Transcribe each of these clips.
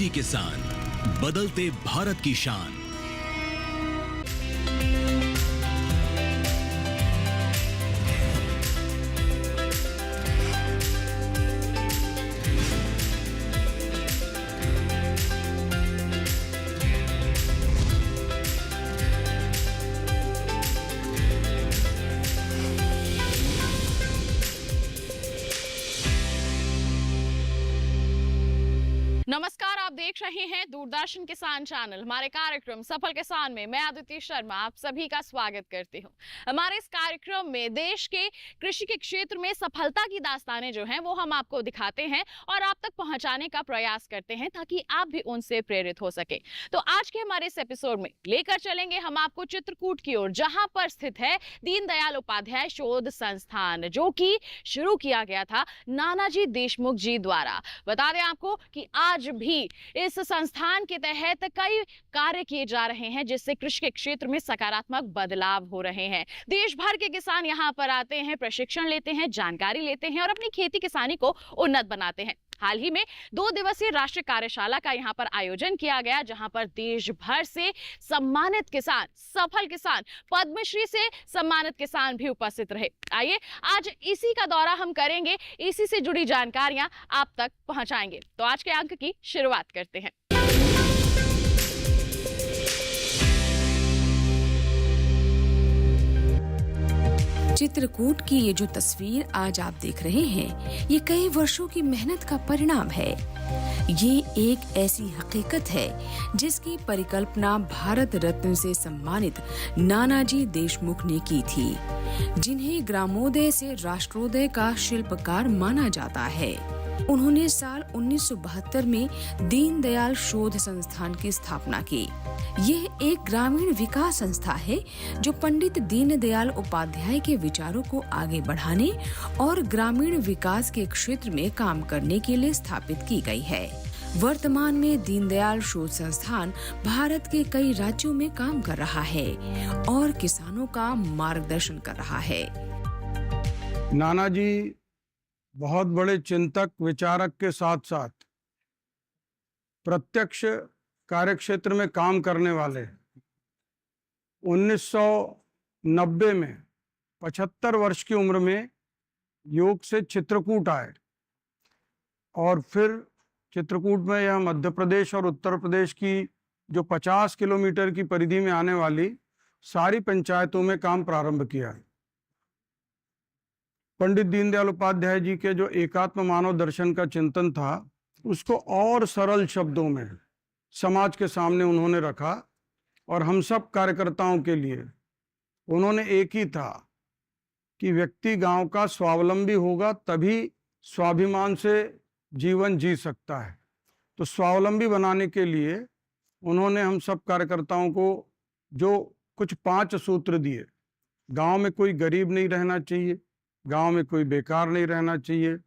DD किसान, बदलते भारत की शान। नमस्कार, आप देख रहे हैं दूरदर्शन किसान चैनल। हमारे कार्यक्रम सफल किसान में मैं अदिति शर्मा आप सभी का स्वागत करती हूं। हमारे इस कार्यक्रम में देश के कृषि के क्षेत्र में सफलता की दास्तानें जो हैं वो हम आपको दिखाते हैं और आप तक पहुंचाने का प्रयास करते हैं ताकि आप भी उनसे प्रेरित हो सके। तो आज के हमारे इस एपिसोड में लेकर चलेंगे हम आपको चित्रकूट की ओर, जहां पर स्थित है दीनदयाल उपाध्याय शोध संस्थान, जो कि शुरू किया गया था नानाजी देशमुख जी द्वारा। बता दें आपको कि आज भी इस संस्थान के तहत कई कार्य किए जा रहे हैं जिससे कृषि के क्षेत्र में सकारात्मक बदलाव हो रहे हैं। देश भर के किसान यहाँ पर आते हैं, प्रशिक्षण लेते हैं, जानकारी लेते हैं और अपनी खेती किसानी को उन्नत बनाते हैं। हाल ही में 2 दिवसीय राष्ट्रीय कार्यशाला का यहाँ पर आयोजन किया गया, जहां पर देश भर से सम्मानित किसान, सफल किसान, पद्मश्री से सम्मानित किसान भी उपस्थित रहे। आइए आज इसी का दौरा हम करेंगे, इसी से जुड़ी जानकारियां आप तक पहुंचाएंगे। तो आज के अंक की शुरुआत करते हैं। चित्रकूट की ये जो तस्वीर आज आप देख रहे हैं, ये कई वर्षों की मेहनत का परिणाम है। ये एक ऐसी हकीकत है जिसकी परिकल्पना भारत रत्न से सम्मानित नानाजी देशमुख ने की थी, जिन्हें ग्रामोदय से राष्ट्रोदय का शिल्पकार माना जाता है। उन्होंने साल 1972 में दीनदयाल शोध संस्थान की स्थापना की। यह एक ग्रामीण विकास संस्था है जो पंडित दीनदयाल उपाध्याय के विचारों को आगे बढ़ाने और ग्रामीण विकास के क्षेत्र में काम करने के लिए स्थापित की गई है। वर्तमान में दीनदयाल शोध संस्थान भारत के कई राज्यों में काम कर रहा है और किसानों का मार्गदर्शन कर रहा है। नानाजी बहुत बड़े चिंतक, विचारक के साथ साथ प्रत्यक्ष कार्यक्षेत्र में काम करने वाले। 1990 में 75 वर्ष की उम्र में योग से चित्रकूट आए और फिर चित्रकूट में यह मध्य प्रदेश और उत्तर प्रदेश की जो 50 किलोमीटर की परिधि में आने वाली सारी पंचायतों में काम प्रारंभ किया। पंडित दीनदयाल उपाध्याय जी के जो एकात्म मानव दर्शन का चिंतन था, उसको और सरल शब्दों में समाज के सामने उन्होंने रखा और हम सब कार्यकर्ताओं के लिए उन्होंने एक ही था कि व्यक्ति गांव का स्वावलंबी होगा तभी स्वाभिमान से जीवन जी सकता है। तो स्वावलंबी बनाने के लिए उन्होंने हम सब कार्यकर्ताओं को जो कुछ 5 सूत्र दिए। गांव में कोई गरीब नहीं रहना चाहिए, गांव में कोई बेकार नहीं रहना चाहिए,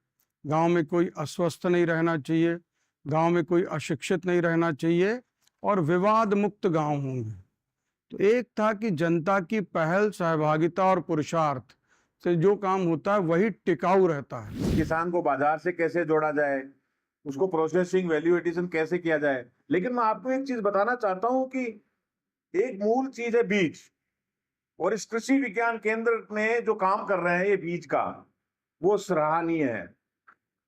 गांव में कोई अस्वस्थ नहीं रहना चाहिए, गांव में कोई अशिक्षित नहीं रहना चाहिए और विवाद मुक्त गांव होंगे। तो एक था कि जनता की पहल, सहभागिता और पुरुषार्थ से जो काम होता है वही टिकाऊ रहता है। किसान को बाजार से कैसे जोड़ा जाए, उसको प्रोसेसिंग, वैल्यू एडिशन कैसे किया जाए। लेकिन मैं आपको एक चीज बताना चाहता हूं कि एक मूल चीज है बीज, और इस कृषि विज्ञान केंद्र में जो काम कर रहे हैं ये बीज का, वो सराहनीय है।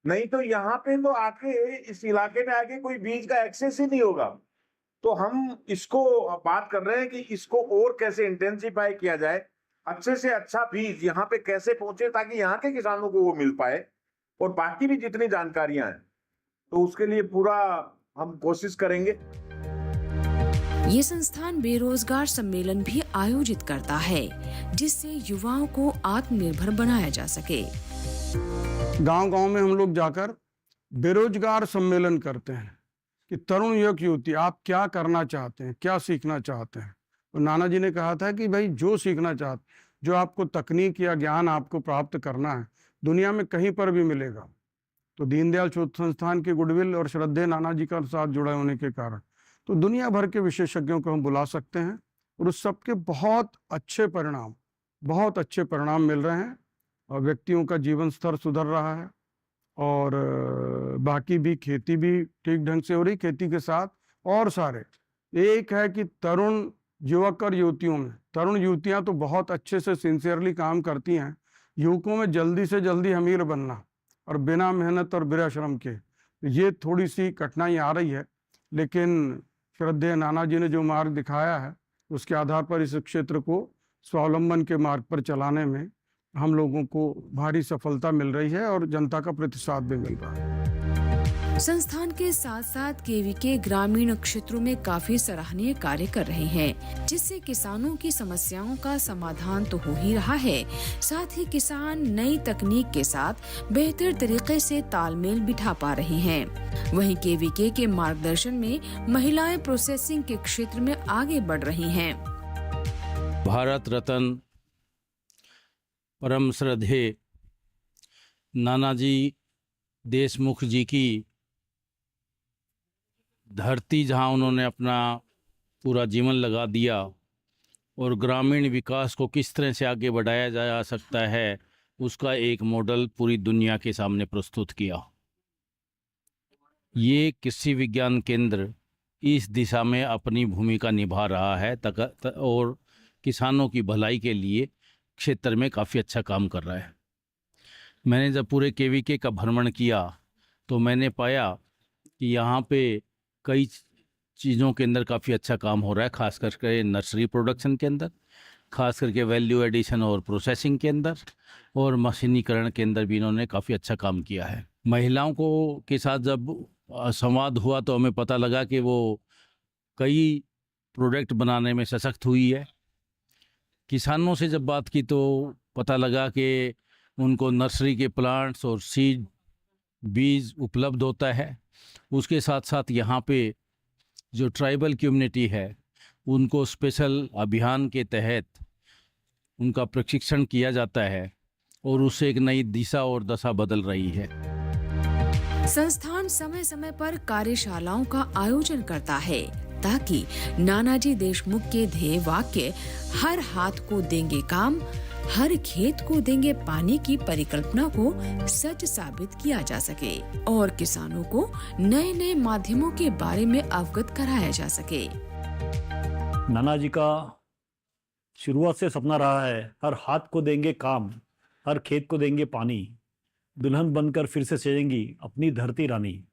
नहीं तो यहाँ पे तो आके इस इलाके में आके कोई बीज का एक्सेस ही नहीं होगा। तो हम इसको बात कर रहे हैं कि इसको और कैसे इंटेंसिफाई किया जाए, अच्छे से अच्छा बीज यहाँ पे कैसे पहुंचे ताकि यहाँ के किसानों को वो मिल पाए, और बाकी भी जितनी जानकारियां हैं तो उसके लिए पूरा हम कोशिश करेंगे। ये संस्थान बेरोजगार सम्मेलन भी आयोजित करता है जिससे युवाओं को आत्मनिर्भर बनाया जा सके। गांव-गांव में हम लोग जाकर बेरोजगार सम्मेलन करते हैं कि तरुण युवक युवती आप क्या करना चाहते हैं, क्या सीखना चाहते हैं। तो नाना जी ने कहा था कि भाई जो सीखना चाहते, जो आपको तकनीक या ज्ञान आपको प्राप्त करना है, दुनिया में कहीं पर भी मिलेगा। तो दीनदयाल शोध संस्थान के गुडविल और श्रद्धेय नाना जी का साथ जुड़े होने के कारण तो दुनिया भर के विशेषज्ञों को हम बुला सकते हैं और उस सबके बहुत अच्छे परिणाम मिल रहे हैं और व्यक्तियों का जीवन स्तर सुधर रहा है और बाकी भी खेती भी ठीक ढंग से हो रही। खेती के साथ और सारे, एक है कि तरुण युवक और युवतियों में, तरुण युवतियां तो बहुत अच्छे से सिंसियरली काम करती हैं, युवकों में जल्दी से जल्दी अमीर बनना और बिना मेहनत और बिना श्रम के, ये थोड़ी सी कठिनाई आ रही है। लेकिन श्रद्धेय नाना जी ने जो मार्ग दिखाया है उसके आधार पर इस क्षेत्र को स्वावलंबन के मार्ग पर चलाने में हम लोगों को भारी सफलता मिल रही है और जनता का प्रतिसाद भी मिल रहा है। संस्थान के साथ साथ केवीके ग्रामीण क्षेत्रों में काफी सराहनीय कार्य कर रहे हैं, जिससे किसानों की समस्याओं का समाधान तो हो ही रहा है, साथ ही किसान नई तकनीक के साथ बेहतर तरीके से तालमेल बिठा पा रहे हैं। वहीं केवीके के मार्गदर्शन में महिलाएं प्रोसेसिंग के क्षेत्र में आगे बढ़ रही हैं। भारत रत्न परम श्रद्धेय नानाजी देशमुख जी की धरती, जहां उन्होंने अपना पूरा जीवन लगा दिया और ग्रामीण विकास को किस तरह से आगे बढ़ाया जा सकता है, उसका एक मॉडल पूरी दुनिया के सामने प्रस्तुत किया। ये कृषि विज्ञान केंद्र इस दिशा में अपनी भूमिका निभा रहा है और किसानों की भलाई के लिए क्षेत्र में काफ़ी अच्छा काम कर रहा है। मैंने जब पूरे केवीके का भ्रमण किया तो मैंने पाया कि यहाँ पे कई चीज़ों के अंदर काफ़ी अच्छा काम हो रहा है, खास करके नर्सरी प्रोडक्शन के अंदर, खास करके वैल्यू एडिशन और प्रोसेसिंग के अंदर, और मशीनीकरण के अंदर भी इन्होंने काफ़ी अच्छा काम किया है। महिलाओं को के साथ जब संवाद हुआ तो हमें पता लगा कि वो कई प्रोडक्ट बनाने में सशक्त हुई है। किसानों से जब बात की तो पता लगा कि उनको नर्सरी के प्लांट्स और सीड बीज उपलब्ध होता है। उसके साथ साथ यहाँ पे जो ट्राइबल कम्युनिटी है उनको स्पेशल अभियान के तहत उनका प्रशिक्षण किया जाता है और उससे एक नई दिशा और दशा बदल रही है। संस्थान समय समय पर कार्यशालाओं का आयोजन करता है ताकि नानाजी देशमुख के ध्येय वाक्य हर हाथ को देंगे काम, हर खेत को देंगे पानी की परिकल्पना को सच साबित किया जा सके और किसानों को नए नए माध्यमों के बारे में अवगत कराया जा सके। नानाजी का शुरुआत से सपना रहा है, हर हाथ को देंगे काम, हर खेत को देंगे पानी, दुल्हन बनकर फिर से सजेंगी अपनी धरती रानी।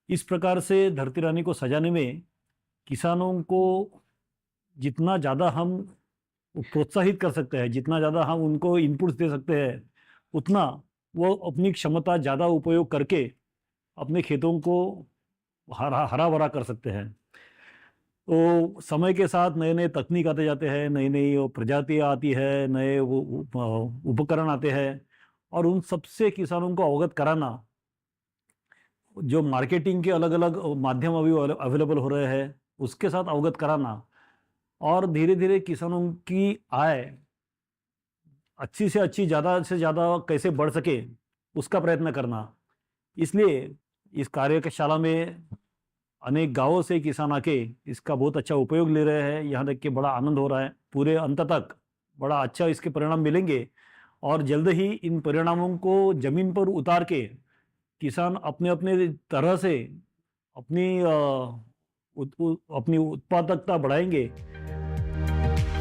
इस प्रकार से धरती रानी को सजाने में किसानों को जितना ज़्यादा हम प्रोत्साहित कर सकते हैं, जितना ज़्यादा हम उनको इनपुट्स दे सकते हैं, उतना वो अपनी क्षमता ज़्यादा उपयोग करके अपने खेतों को हरा भरा कर सकते हैं। तो समय के साथ नए नए तकनीक आते जाते हैं, नई नई प्रजातियाँ आती है, नए उपकरण आते हैं और उन सबसे किसानों को अवगत कराना, जो मार्केटिंग के अलग अलग माध्यम अभी अवेलेबल हो रहे हैं उसके साथ अवगत कराना और धीरे धीरे किसानों की आय अच्छी से अच्छी, ज़्यादा से ज़्यादा कैसे बढ़ सके उसका प्रयत्न करना। इसलिए इस कार्यशाला में अनेक गांवों से किसान आके इसका बहुत अच्छा उपयोग ले रहे हैं। यहाँ तक कि बड़ा आनंद हो रहा है। पूरे अंत तक बड़ा अच्छा इसके परिणाम मिलेंगे और जल्द ही इन परिणामों को ज़मीन पर उतार के किसान अपने अपने तरह से अपनी उत्पादकता बढ़ाएंगे।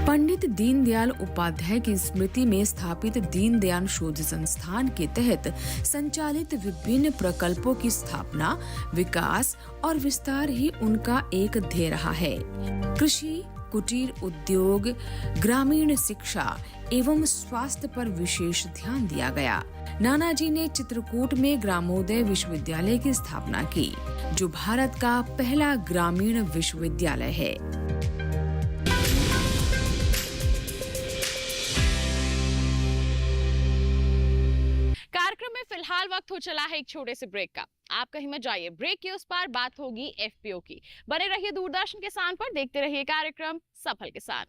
पंडित दीनदयाल उपाध्याय की स्मृति में स्थापित दीनदयाल शोध संस्थान के तहत संचालित विभिन्न प्रकल्पों की स्थापना, विकास और विस्तार ही उनका एक ध्येय रहा है। कृषि, कुटीर उद्योग, ग्रामीण शिक्षा एवं स्वास्थ्य पर विशेष ध्यान दिया गया। नानाजी ने चित्रकूट में ग्रामोदय विश्वविद्यालय की स्थापना की, जो भारत का पहला ग्रामीण विश्वविद्यालय है। कार्यक्रम में फिलहाल वक्त हो चला है एक छोटे से ब्रेक का। आप कहीं मत जाइए, ब्रेक के उस पार बात होगी एफपीओ की। बने रहिए दूरदर्शन किसान पर, देखते रहिए कार्यक्रम सफल किसान।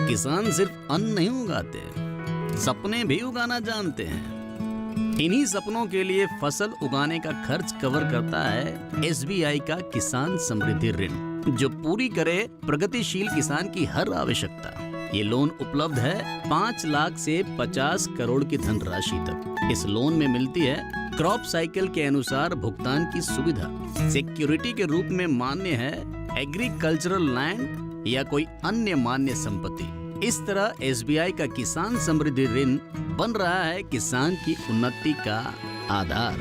किसान सिर्फ अन्न नहीं उगाते, सपने भी उगाना जानते हैं। इन्हीं सपनों के लिए फसल उगाने का खर्च कवर करता है एसबीआई का किसान समृद्धि ऋण। जो पूरी करे प्रगतिशील किसान की हर आवश्यकता। ये लोन उपलब्ध है 5 लाख से 50 करोड़ की धनराशि तक। इस लोन में मिलती है क्रॉप साइकिल के अनुसार भुगतान की सुविधा। सिक्योरिटी के रूप में मान्य है एग्रीकल्चरल लैंड या कोई अन्य मान्य संपत्ति। इस तरह SBI का किसान समृद्धि ऋण बन रहा है किसान की उन्नति का आधार।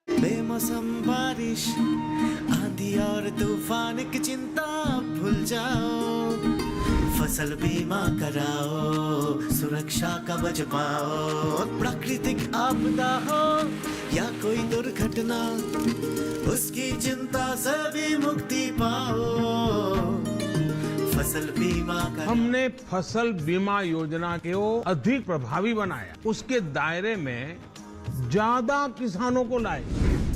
बेमौसम बारिश आंधी और तूफान की चिंता भूल जाओ, फसल बीमा कराओ, सुरक्षा कवच पाओ। प्राकृतिक आपदा हो या कोई दुर्घटना, उसकी चिंता से भी मुक्ति पाओ। फसल बीमा कराओ। हमने फसल बीमा योजना को अधिक प्रभावी बनाया, उसके दायरे में ज्यादा किसानों को लाए।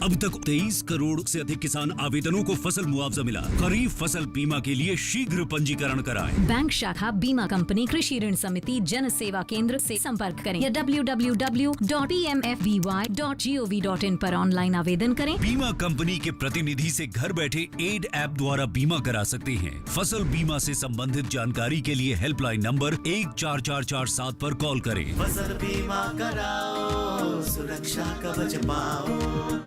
अब तक 23 करोड़ से अधिक किसान आवेदनों को फसल मुआवजा मिला। खरीफ फसल बीमा के लिए शीघ्र पंजीकरण कराएं। बैंक शाखा, बीमा कंपनी, कृषि ऋण समिति, जन सेवा केंद्र से संपर्क करें या www.pmfby.gov.in पर ऑनलाइन आवेदन करें। बीमा कंपनी के प्रतिनिधि से घर बैठे एड ऐप द्वारा बीमा करा सकते हैं। फसल बीमा से संबंधित जानकारी के लिए हेल्पलाइन नंबर 14447 पर कॉल करें। फसल बीमा कराओ, सुरक्षा कवच पाओ।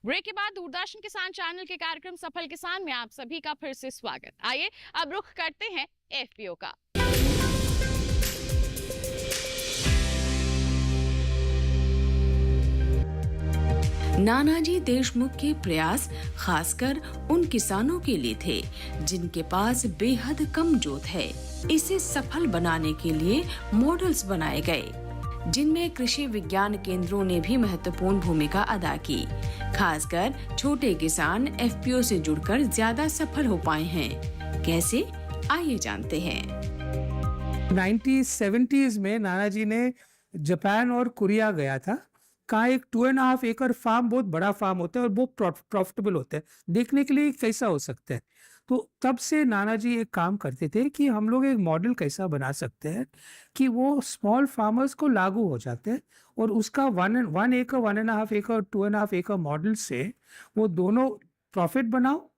ब्रेक के बाद दूरदर्शन किसान चैनल के कार्यक्रम सफल किसान में आप सभी का फिर से स्वागत। आइए अब रुख करते हैं FPO का। नानाजी देशमुख के प्रयास खासकर उन किसानों के लिए थे जिनके पास बेहद कम जोत है। इसे सफल बनाने के लिए मॉडल्स बनाए गए जिनमें कृषि विज्ञान केंद्रों ने भी महत्वपूर्ण भूमिका अदा की। खासकर छोटे किसान FPO से जुड़कर ज्यादा सफल हो पाए हैं। कैसे, आइए जानते हैं। 1970s में नानाजी ने जापान और कोरिया गया था। कहाँ एक 2.5 एकड़ फार्म बहुत बड़ा फार्म होता है और बहुत प्रॉफिटेबल होता है। देखने के लिए कैसा हो सकता है, तो तब से नानाजी एक काम करते थे कि हम लोग एक मॉडल कैसा बना सकते हैं कि वो स्मॉल फार्मर्स को लागू हो जाते हैं और उसका 1 एकड़, 1.5 एकड़, 2.5 एकड़ मॉडल से वो दोनों प्रॉफिट बनाओ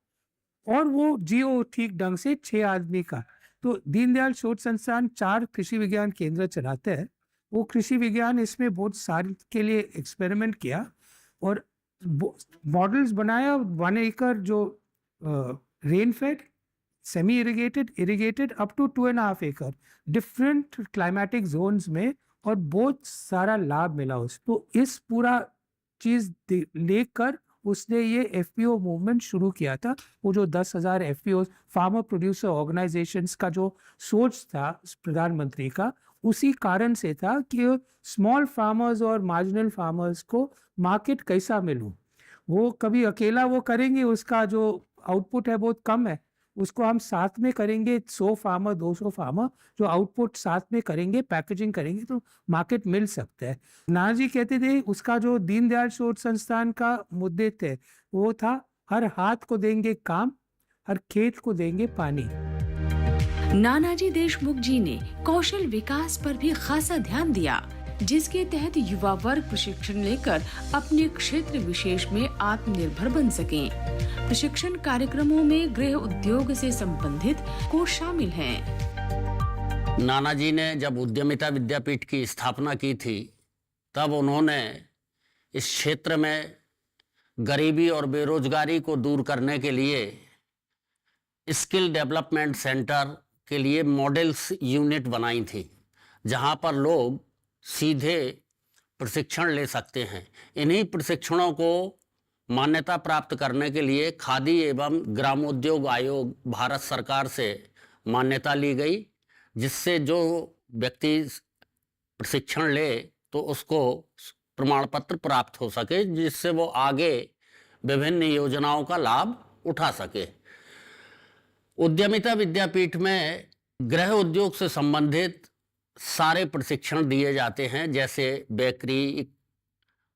और वो जियो ठीक ढंग से 6 आदमी का। तो दीनदयाल शोध संस्थान 4 कृषि विज्ञान केंद्र चलाते हैं। वो कृषि विज्ञान इसमें बहुत सारे के लिए एक्सपेरिमेंट किया और मॉडल्स बनाया। 1 एकड़ जो rain fed, semi irrigated, irrigated up to 2.5 एकड़ डिफरेंट क्लाइमेटिक जोन्स में, और बहुत सारा लाभ मिला उसको। तो इस पूरा चीज लेकर उसने ये FPO मूवमेंट शुरू किया था। वो जो 10,000 FPO फार्मर प्रोड्यूसर ऑर्गेनाइजेशंस का जो सोच था प्रधानमंत्री का, उसी कारण से था कि स्मॉल फार्मर्स और मार्जिनल फार्मर्स को मार्केट कैसा मिलूं। वो कभी अकेला वो करेंगे, उसका जो आउटपुट है बहुत कम है, उसको हम साथ में करेंगे 100 फार्मर 200 फार्मर जो आउटपुट साथ में करेंगे, पैकेजिंग करेंगे तो मार्केट मिल सकता है। नानाजी कहते थे उसका जो दीनदयाल शोध संस्थान का मुद्दे थे वो था हर हाथ को देंगे काम, हर खेत को देंगे पानी। नानाजी देशमुख जी ने कौशल विकास पर भी खासा ध्यान दिया, जिसके तहत युवा वर्ग प्रशिक्षण लेकर अपने क्षेत्र विशेष में आत्मनिर्भर बन सकें। प्रशिक्षण कार्यक्रमों में गृह उद्योग से संबंधित कोर्स शामिल हैं। नानाजी ने जब उद्यमिता विद्यापीठ की स्थापना की थी, तब उन्होंने इस क्षेत्र में गरीबी और बेरोजगारी को दूर करने के लिए स्किल डेवलपमेंट सेंटर के लिए मॉडल्स यूनिट बनाई थी, जहां पर लोग सीधे प्रशिक्षण ले सकते हैं। इन्हीं प्रशिक्षणों को मान्यता प्राप्त करने के लिए खादी एवं ग्रामोद्योग आयोग भारत सरकार से मान्यता ली गई, जिससे जो व्यक्ति प्रशिक्षण ले तो उसको प्रमाण पत्र प्राप्त हो सके, जिससे वो आगे विभिन्न योजनाओं का लाभ उठा सके। उद्यमिता विद्यापीठ में गृह उद्योग से संबंधित सारे प्रशिक्षण दिए जाते हैं, जैसे बेकरी,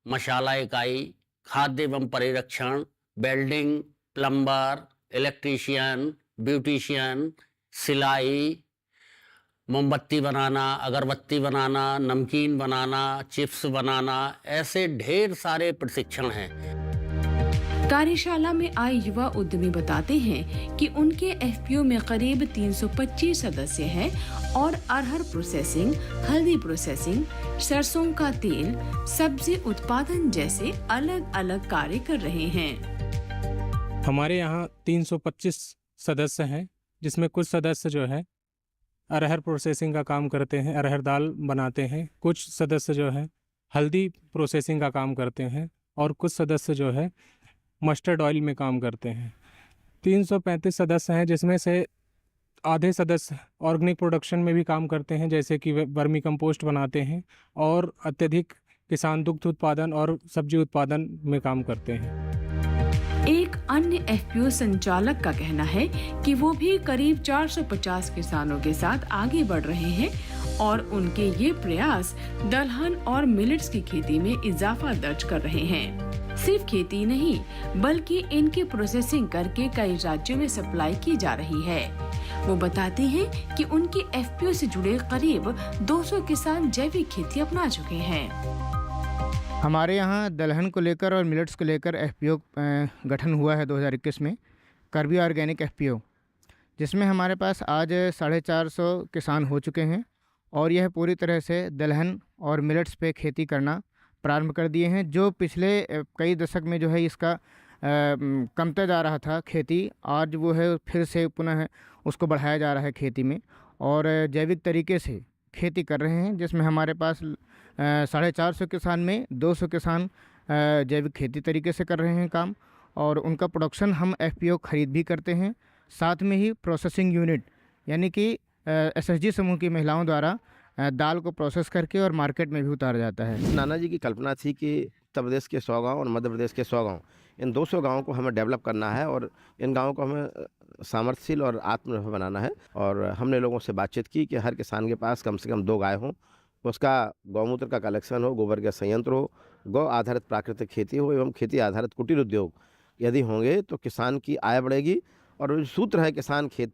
मशाला इकाई, खाद्य एवं परिरक्षण, वेल्डिंग, प्लम्बर, इलेक्ट्रीशियन, ब्यूटिशियन, सिलाई, मोमबत्ती बनाना, अगरबत्ती बनाना, नमकीन बनाना, चिप्स बनाना, ऐसे ढेर सारे प्रशिक्षण हैं। कार्यशाला में आए युवा उद्यमी बताते हैं कि उनके एफपीओ में करीब 325 सदस्य हैं और अरहर प्रोसेसिंग, हल्दी प्रोसेसिंग, सरसों का तेल, सब्जी उत्पादन जैसे अलग अलग कार्य कर रहे हैं। हमारे यहाँ 325 सदस्य हैं, जिसमें कुछ सदस्य जो है अरहर प्रोसेसिंग का काम करते हैं, अरहर दाल बनाते हैं। कुछ सदस्य जो है हल्दी प्रोसेसिंग का काम करते हैं और कुछ सदस्य जो है मस्टर्ड ऑयल में काम करते हैं। 335 सदस्य हैं, जिसमें से आधे सदस्य ऑर्गेनिक प्रोडक्शन में भी काम करते हैं, जैसे कि वे वर्मी कंपोस्ट बनाते हैं, और अत्यधिक किसान दुग्ध उत्पादन और सब्जी उत्पादन में काम करते हैं। एक अन्य एफपीओ संचालक का कहना है कि वो भी करीब 450 किसानों के साथ आगे बढ़ रहे हैं और उनके ये प्रयास दलहन और मिलेट्स की खेती में इजाफा दर्ज कर रहे हैं। सिर्फ खेती नहीं, बल्कि इनकी प्रोसेसिंग करके कई राज्यों में सप्लाई की जा रही है। वो बताते हैं कि उनके एफपीओ से जुड़े करीब 200 किसान जैविक खेती अपना चुके हैं। हमारे यहाँ दलहन को लेकर और मिलेट्स को लेकर एफपीओ गठन हुआ है 2021 में, करबी ऑर्गेनिक एफपीओ, जिसमें हमारे पास आज 450 किसान हो चुके हैं और यह पूरी तरह से दलहन और मिलेट्स पे खेती करना प्रारंभ कर दिए हैं। जो पिछले कई दशक में जो है इसका कमता जा रहा था खेती, आज वो है फिर से पुनः उसको बढ़ाया जा रहा है खेती में, और जैविक तरीके से खेती कर रहे हैं, जिसमें हमारे पास 450 किसान में 200 किसान जैविक खेती तरीके से कर रहे हैं काम, और उनका प्रोडक्शन हम एफपीओ खरीद भी करते हैं। साथ में ही प्रोसेसिंग यूनिट यानी कि एसएचजी समूह की महिलाओं द्वारा दाल को प्रोसेस करके और मार्केट में भी उतारा जाता है। नाना जी की कल्पना थी कि उत्तर प्रदेश के 100 गाँव और मध्य प्रदेश के 100 गाँव, इन 200 गाँवों को हमें डेवलप करना है और इन गाँवों को हमें सामर्थ्यशील और आत्मनिर्भर बनाना है। और हमने लोगों से बातचीत की कि हर किसान के पास कम से कम 2 गाय हों, उसका गौमूत्र का कलेक्शन हो, गोबर गैस संयंत्र हो, गौ आधारित प्राकृतिक खेती हो एवं खेती आधारित कुटीर उद्योग यदि होंगे तो किसान की आय बढ़ेगी। और सूत्र है किसान खेत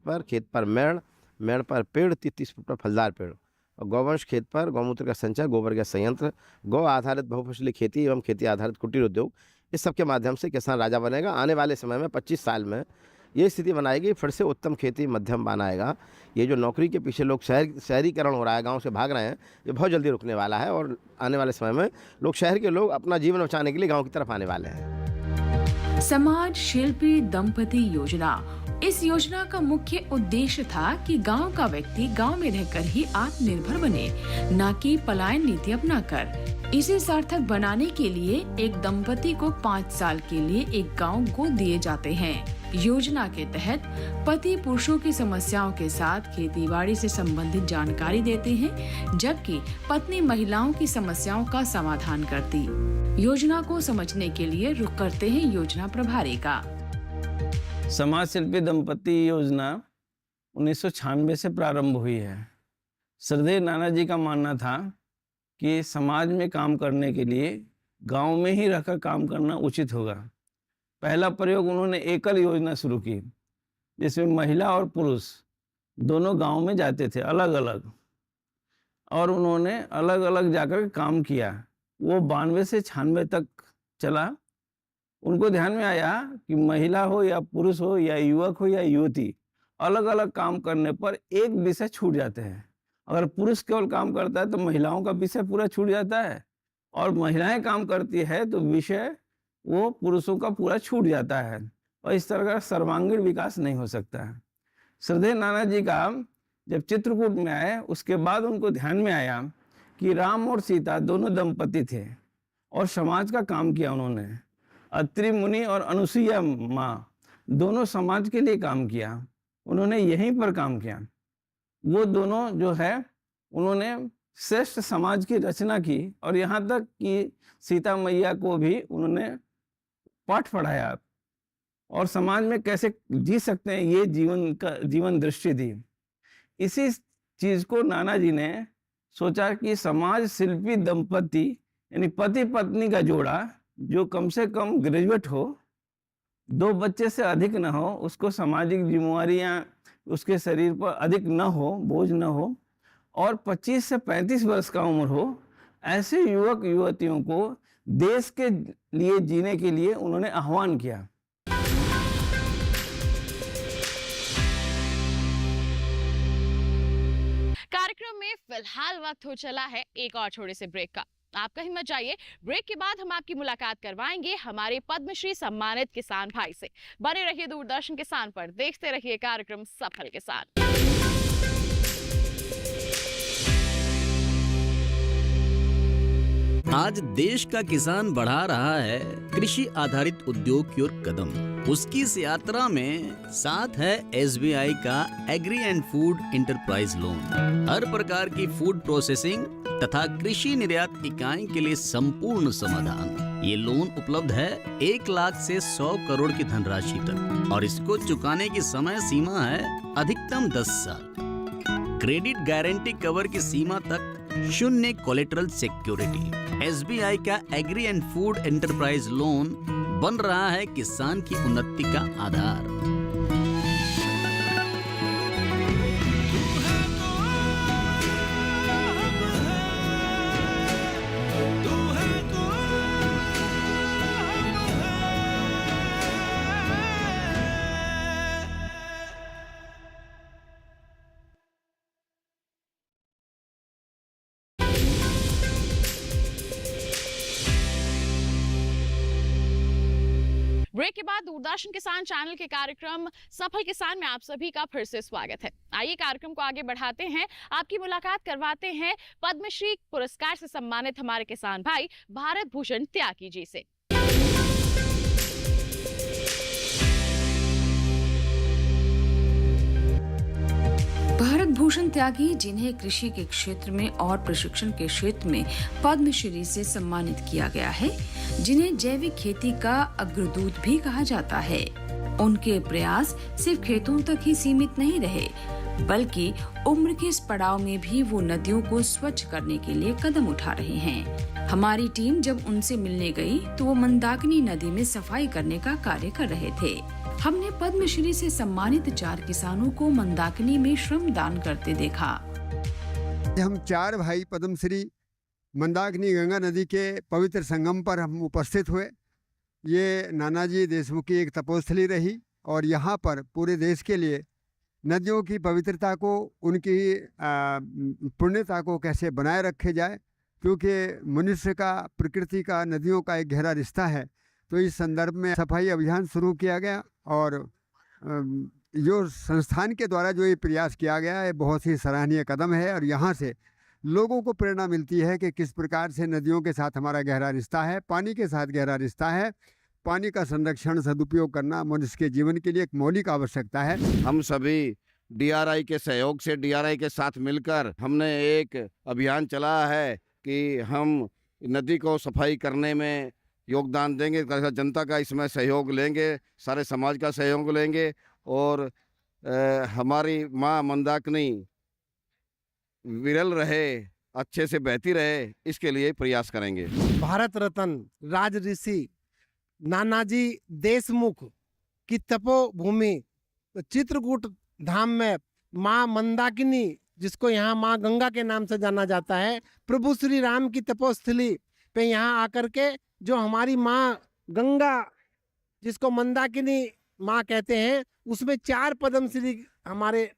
पर मेड़, मेड़ पर पेड़, 30 फुट पर फलदार पेड़, और गौवंश खेत पर गौमूत्र का संचय, गोबर गैस संयंत्र, गौ आधारित बहुफसली खेती एवं खेती आधारित कुटीर उद्योग, इस सब के माध्यम से किसान राजा बनेगा। आने वाले समय में 25 साल में ये स्थिति बनाएगी, फिर से उत्तम खेती मध्यम बनाएगा। ये जो नौकरी के पीछे लोग शहरीकरण हो रहा है, गांव से भाग रहे हैं, ये बहुत जल्दी रुकने वाला है और आने वाले समय में लोग शहर के लोग अपना जीवन बचाने के लिए गांव की तरफ आने वाले हैं। समाज शिल्पी दंपति योजना, इस योजना का मुख्य उद्देश्य था कि गांव का व्यक्ति गांव में रहकर ही आत्मनिर्भर बने, न कि पलायन नीति अपनाकर। इसे सार्थक बनाने के लिए एक दंपति को 5 साल के लिए एक गांव गोद दिए जाते हैं। योजना के तहत पति पुरुषों की समस्याओं के साथ खेतीबाड़ी से संबंधित जानकारी देते हैं, जबकि पत्नी महिलाओं की समस्याओं का समाधान करती। योजना को समझने के लिए रुख करते हैं योजना प्रभारी का। समाज शिल्पी दंपति योजना 1996 से प्रारंभ हुई है। श्रद्धेय नाना जी का मानना था कि समाज में काम करने के लिए गांव में ही रहकर काम करना उचित होगा। पहला प्रयोग उन्होंने एकल योजना शुरू की, जिसमें महिला और पुरुष दोनों गांव में जाते थे अलग अलग, और उन्होंने अलग अलग जाकर काम किया। वो 92 से 96 तक चला। उनको ध्यान में आया कि महिला हो या पुरुष हो या युवक हो या युवती, अलग अलग काम करने पर एक विषय छूट जाते हैं। अगर पुरुष केवल काम करता है तो महिलाओं का विषय पूरा छूट जाता है, और महिलाएं काम करती है तो विषय वो पुरुषों का पूरा छूट जाता है, और इस तरह का सर्वांगीण विकास नहीं हो सकता है। श्रद्धेय नाना जी का जब चित्रकूट में आए, उसके बाद उनको ध्यान में आया कि राम और सीता दोनों दंपति थे और समाज का काम किया उन्होंने। अत्रि मुनि और अनुसुईया माँ दोनों समाज के लिए काम किया, उन्होंने यहीं पर काम किया। वो दोनों जो है उन्होंने श्रेष्ठ समाज की रचना की, और यहाँ तक कि सीता मैया को भी उन्होंने पाठ पढ़ाया और समाज में कैसे जी सकते हैं ये जीवन दृष्टि दी। इसी चीज को नाना जी ने सोचा कि समाज शिल्पी दंपति यानी पति पत्नी का जोड़ा जो कम से कम ग्रेजुएट हो, 2 बच्चे से अधिक न हो, उसको सामाजिक जिम्मेवारियां उसके शरीर पर अधिक न हो, बोझ न हो, और 25 से 35 वर्ष का उम्र हो, ऐसे युवक युवतियों को देश के लिए जीने के लिए उन्होंने आह्वान किया। कार्यक्रम में फिलहाल वक्त हो चला है एक और छोटे से ब्रेक का। आप कहीं मत जाइए, ब्रेक के बाद हम आपकी मुलाकात करवाएंगे हमारे पद्मश्री सम्मानित किसान भाई से। बने रहिए दूरदर्शन किसान पर, देखते रहिए कार्यक्रम सफल किसान। आज देश का किसान बढ़ा रहा है कृषि आधारित उद्योग की ओर कदम। उसकी इस यात्रा में साथ है SBI का agri and food enterprise loan. हर प्रकार की फूड प्रोसेसिंग तथा कृषि निर्यात इकाई के लिए संपूर्ण समाधान। ये लोन उपलब्ध है 1 लाख से 100 करोड़ की धनराशि तक, और इसको चुकाने की समय सीमा है अधिकतम 10 साल। क्रेडिट गारंटी कवर की सीमा तक 0 कोलेटरल सिक्योरिटी। SBI का agri and food enterprise loan बन रहा है किसान की उन्नति का आधार। ब्रेक के बाद दूरदर्शन किसान चैनल के कार्यक्रम सफल किसान में आप सभी का फिर से स्वागत है। आइए कार्यक्रम को आगे बढ़ाते हैं, आपकी मुलाकात करवाते हैं पद्मश्री पुरस्कार से सम्मानित हमारे किसान भाई भारत भूषण त्यागी जी से। भारत भूषण त्यागी, जिन्हें कृषि के क्षेत्र में और प्रशिक्षण के क्षेत्र में पद्मश्री से सम्मानित किया गया है, जिन्हें जैविक खेती का अग्रदूत भी कहा जाता है। उनके प्रयास सिर्फ खेतों तक ही सीमित नहीं रहे, बल्कि उम्र के इस पड़ाव में भी वो नदियों को स्वच्छ करने के लिए कदम उठा रहे हैं। हमारी टीम जब उनसे मिलने गई तो वो मंदाकिनी नदी में सफाई करने का कार्य कर रहे थे। हमने पद्मश्री से सम्मानित 4 किसानों को मंदाकिनी में श्रम दान करते देखा। हम 4 भाई पद्मश्री मंदाकिनी गंगा नदी के पवित्र संगम पर हम उपस्थित हुए। ये नानाजी देशमुख की एक तपोस्थली रही, और यहाँ पर पूरे देश के लिए नदियों की पवित्रता को, उनकी पुण्यता को कैसे बनाए रखे जाए, क्योंकि मनुष्य का, प्रकृति का, नदियों का एक गहरा रिश्ता है। तो इस संदर्भ में सफाई अभियान शुरू किया गया, और जो संस्थान के द्वारा जो ये प्रयास किया गया है बहुत ही सराहनीय कदम है। और यहाँ से लोगों को प्रेरणा मिलती है कि किस प्रकार से नदियों के साथ हमारा गहरा रिश्ता है, पानी के साथ गहरा रिश्ता है। पानी का संरक्षण, सदुपयोग करना मनुष्य के जीवन के लिए एक मौलिक आवश्यकता है। हम सभी DRI के सहयोग से, DRI के साथ मिलकर हमने एक अभियान चलाया है कि हम नदी को सफाई करने में योगदान देंगे, जनता का इसमें सहयोग लेंगे, सारे समाज का सहयोग लेंगे, और हमारी माँ मंदाकिनी विरल रहे, अच्छे से बहती रहे, इसके लिए प्रयास करेंगे। भारत रत्न राजऋषि नानाजी देशमुख की तपोभूमि चित्रकूट धाम में माँ मंदाकिनी, जिसको यहाँ माँ गंगा के नाम से जाना जाता है, प्रभु श्री राम की तपोस्थली पे यहाँ आकर के जो हमारी माँ गंगा, जिसको मंदाकिनी माँ कहते हैं, उसमें 4 पद्मश्री, हमारे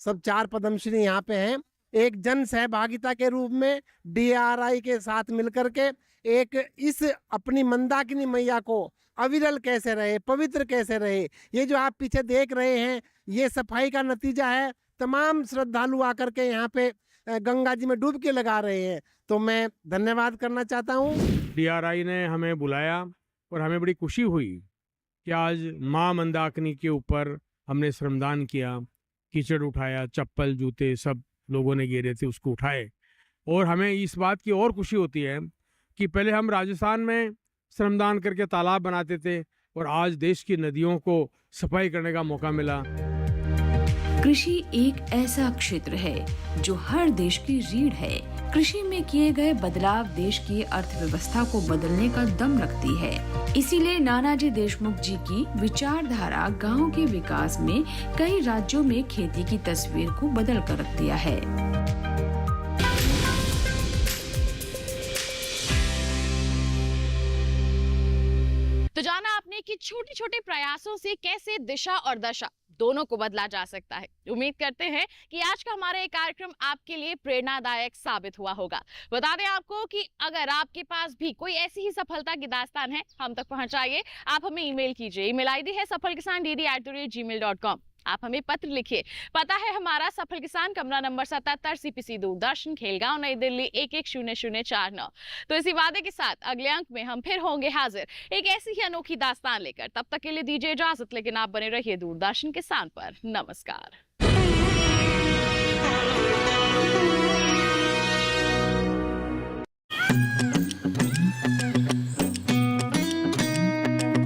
सब 4 पद्मश्री यहाँ पे हैं। एक जन सहभागिता के रूप में DRI के साथ मिलकर के एक इस अपनी मंदाकिनी मैया को अविरल कैसे रहे, पवित्र कैसे रहे, ये जो आप पीछे देख रहे हैं, ये सफाई का नतीजा है। तमाम श्रद्धालु आकर के यहाँ पे गंगा जी में डुबकी लगा रहे हैं। तो मैं धन्यवाद करना चाहता हूँ। DRI ने हमें बुलाया और हमें बड़ी खुशी हुई कि आज माँ मंदाकिनी के ऊपर हमने श्रमदान किया, कीचड़ उठाया, चप्पल जूते सब लोगों ने गिरे थे उसको उठाए। और हमें इस बात की और खुशी होती है कि पहले हम राजस्थान में श्रमदान करके तालाब बनाते थे, और आज देश की नदियों को सफाई करने का मौका मिला। कृषि एक ऐसा क्षेत्र है जो हर देश की रीढ़ है। कृषि में किए गए बदलाव देश की अर्थव्यवस्था को बदलने का दम रखती है। इसीलिए नानाजी देशमुख जी की विचारधारा गांव के विकास में कई राज्यों में खेती की तस्वीर को बदल कर रख दिया है। तो जाना आपने कि छोटे छोटे प्रयासों से कैसे दिशा और दशा दोनों को बदला जा सकता है। उम्मीद करते हैं कि आज का हमारा ये कार्यक्रम आपके लिए प्रेरणादायक साबित हुआ होगा। बता दें आपको कि अगर आपके पास भी कोई ऐसी ही सफलता की दास्तान है, हम तक पहुंचाइए। आप हमें ईमेल कीजिए। ईमेल आईडी है safalkisan@gmail.com। आप हमें पत्र लिखिए। पता है हमारा सफल किसान, कमरा नंबर 77, CPC दूरदर्शन, खेलगांव, नई दिल्ली 110049। तो इसी वादे के साथ अगले अंक में हम फिर होंगे हाजिर एक ऐसी ही अनोखी दास्तान लेकर। तब तक के लिए दीजिए इजाजत, लेकिन आप बने रहिए दूरदर्शन किसान पर। नमस्कार।